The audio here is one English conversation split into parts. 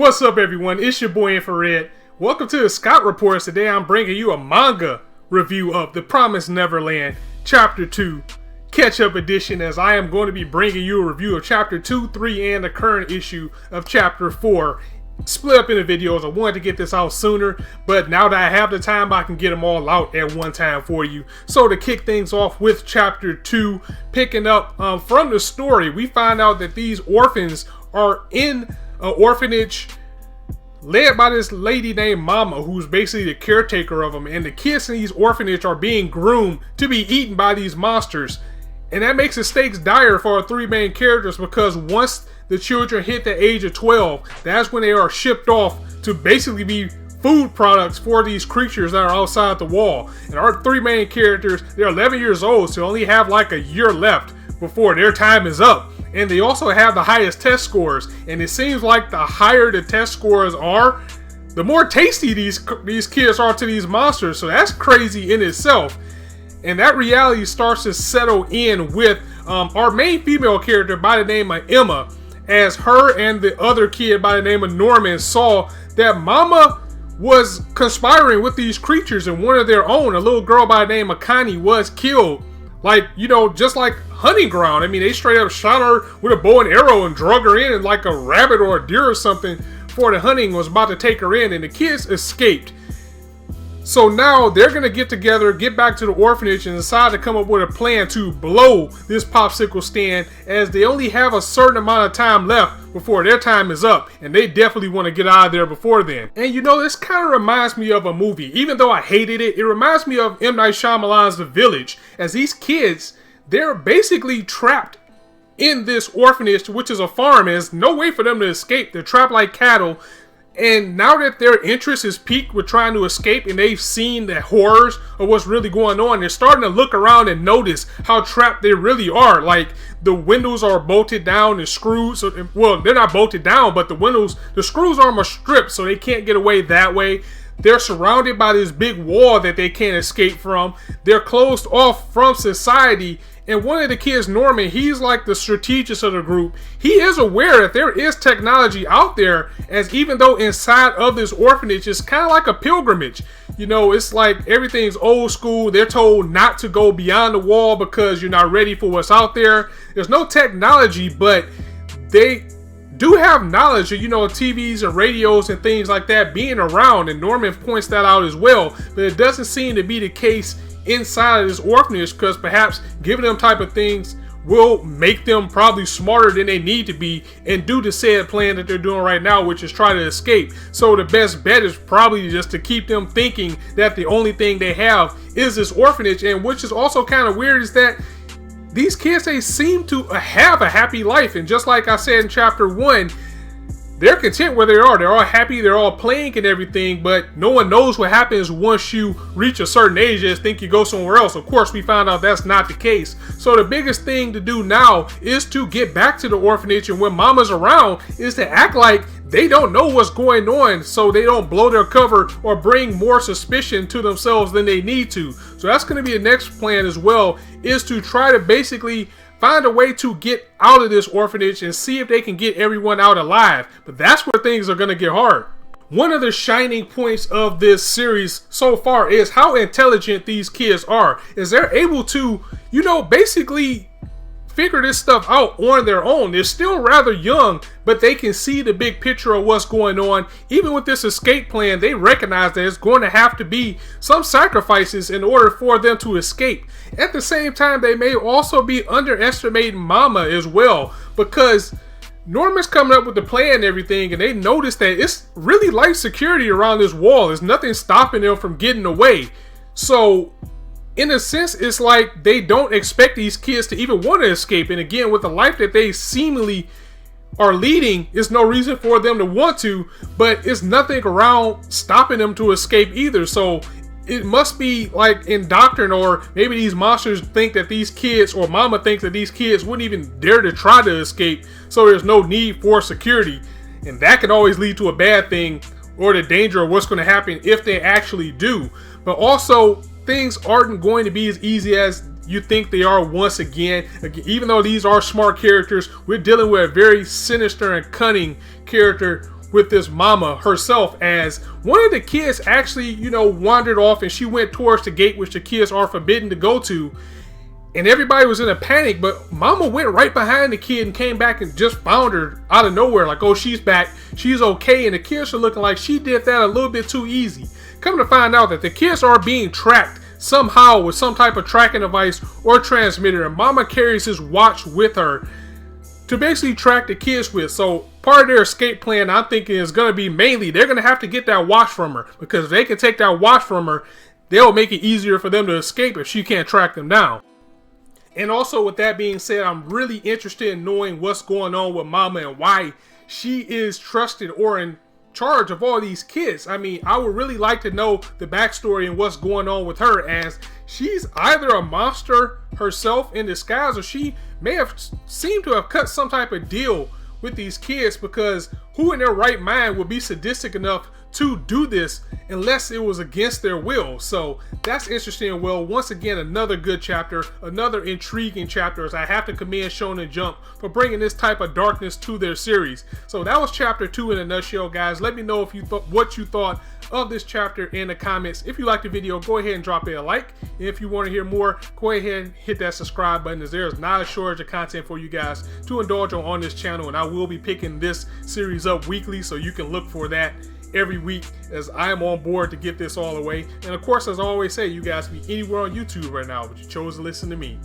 What's up, everyone? It's your boy Infrar-Ed. Welcome to the Scott Reports. Today I'm bringing you a manga review of The Promised Neverland Chapter 2 Catch-Up Edition, as I am going to be bringing you a review of Chapter 2, 3, and the current issue of Chapter 4. Split up into videos. I wanted to get this out sooner, but now that I have the time, I can get them all out at one time for you. So to kick things off with Chapter 2, picking up from the story, we find out that these orphans are in an orphanage led by this lady named Mama, who's basically the caretaker of them, and the kids in these orphanages are being groomed to be eaten by these monsters. And that makes the stakes dire for our three main characters, because once the children hit the age of 12, that's when they are shipped off to basically be food products for these creatures that are outside the wall. And our three main characters, they're 11 years old, so only have like a year left before their time is up. And they also have the highest test scores, and it seems like the higher the test scores are, the more tasty these kids are to these monsters. So that's crazy in itself. And that reality starts to settle in with our main female character by the name of Emma, as her and the other kid by the name of Norman saw that Mama was conspiring with these creatures, and one of their own, a little girl by the name of Connie, was killed. Like, you know, just like hunting ground. I mean, they straight up shot her with a bow and arrow and drug her in like a rabbit or a deer or something for the hunting was about to take her in, and the kids escaped. So now they're going to get together, get back to the orphanage, and decide to come up with a plan to blow this popsicle stand, as they only have a certain amount of time left before their time is up, and they definitely want to get out of there before then. And you know, this kind of reminds me of a movie. Even though I hated it, it reminds me of M. Night Shyamalan's The Village, as these kids, they're basically trapped in this orphanage, which is a farm, and there's no way for them to escape. They're trapped like cattle. And now that their interest is peaked with trying to escape, and they've seen the horrors of what's really going on, they're starting to look around and notice how trapped they really are. Like, the windows are bolted down and screwed. So, well, they're not bolted down, but the screws are stripped, so they can't get away that way. They're surrounded by this big wall that they can't escape from. They're closed off from society. And one of the kids, Norman, he's like the strategist of the group. He is aware that there is technology out there, as even though inside of this orphanage is kind of like a pilgrimage. You know, it's like everything's old school. They're told not to go beyond the wall because you're not ready for what's out there. There's no technology, but they do have knowledge of, you know, TVs and radios and things like that being around. And Norman points that out as well. But it doesn't seem to be the case inside of this orphanage, because perhaps giving them type of things will make them probably smarter than they need to be and do the said plan that they're doing right now, which is try to escape. So the best bet is probably just to keep them thinking that the only thing they have is this orphanage. And which is also kind of weird is that these kids, they seem to have a happy life, and just like I said in chapter 1, they're content where they are. They're all happy. They're all playing and everything, but no one knows what happens once you reach a certain age. Just think you go somewhere else. Of course, we found out that's not the case. So the biggest thing to do now is to get back to the orphanage, and when Mama's around, is to act like they don't know what's going on, so they don't blow their cover or bring more suspicion to themselves than they need to. So that's going to be the next plan as well, is to try to basically find a way to get out of this orphanage and see if they can get everyone out alive. But that's where things are going to get hard. One of the shining points of this series so far is how intelligent these kids are. Is they're able to, you know, basically figure this stuff out on their own. They're still rather young, but they can see the big picture of what's going on. Even with this escape plan, they recognize that it's going to have to be some sacrifices in order for them to escape. At the same time, they may also be underestimating Mama as well, because Norman's coming up with the plan and everything, and they notice that it's really light security around this wall. There's nothing stopping them from getting away. So in a sense, it's like they don't expect these kids to even want to escape. And again, with the life that they seemingly are leading, it's no reason for them to want to, but it's nothing around stopping them to escape either. So it must be like indoctrined, or maybe these monsters think that these kids, or Mama thinks that these kids wouldn't even dare to try to escape, so there's no need for security. And that can always lead to a bad thing, or the danger of what's going to happen if they actually do. But also, things aren't going to be as easy as you think they are once again. Even though these are smart characters, we're dealing with a very sinister and cunning character with this mama herself, as one of the kids actually, you know, wandered off and she went towards the gate which the kids are forbidden to go to. And everybody was in a panic, but mama went right behind the kid and came back and just found her out of nowhere. Like, oh, she's back, she's okay. And the kids are looking like she did that a little bit too easy. Come to find out that the kids are being tracked somehow with some type of tracking device or transmitter. And mama carries his watch with her to basically track the kids with. So part of their escape plan, I'm thinking, is going to be mainly they're going to have to get that watch from her, because if they can take that watch from her, they'll make it easier for them to escape if she can't track them down. And also, with that being said, I'm really interested in knowing what's going on with mama and why she is trusted or in charge of all these kids. I mean, I would really like to know the backstory and what's going on with her, as she's either a monster herself in disguise, or she may have seemed to have cut some type of deal with these kids, because who in their right mind would be sadistic enough to do this unless it was against their will? So that's interesting. Well, once again, another good chapter, another intriguing chapter, as I have to commend Shonen Jump for bringing this type of darkness to their series. So that was chapter 2 in a nutshell, guys. Let me know if you thought what you thought of this chapter in the comments. If you liked the video, go ahead and drop it a like. And if you want to hear more, go ahead and hit that subscribe button, as there is not a shortage of content for you guys to indulge on this channel. And I will be picking this series up weekly, so you can look for that every week, as I am on board to get this all the way. And of course, as I always say, you guys can be anywhere on YouTube right now, but you chose to listen to me.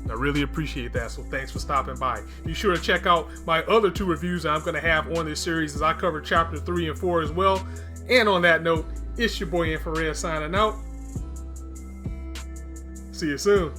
And I really appreciate that, so thanks for stopping by. Be sure to check out my other 2 reviews that I'm going to have on this series, as I cover chapter 3 and 4 as well. And on that note, it's your boy Infrar-Ed signing out. See you soon.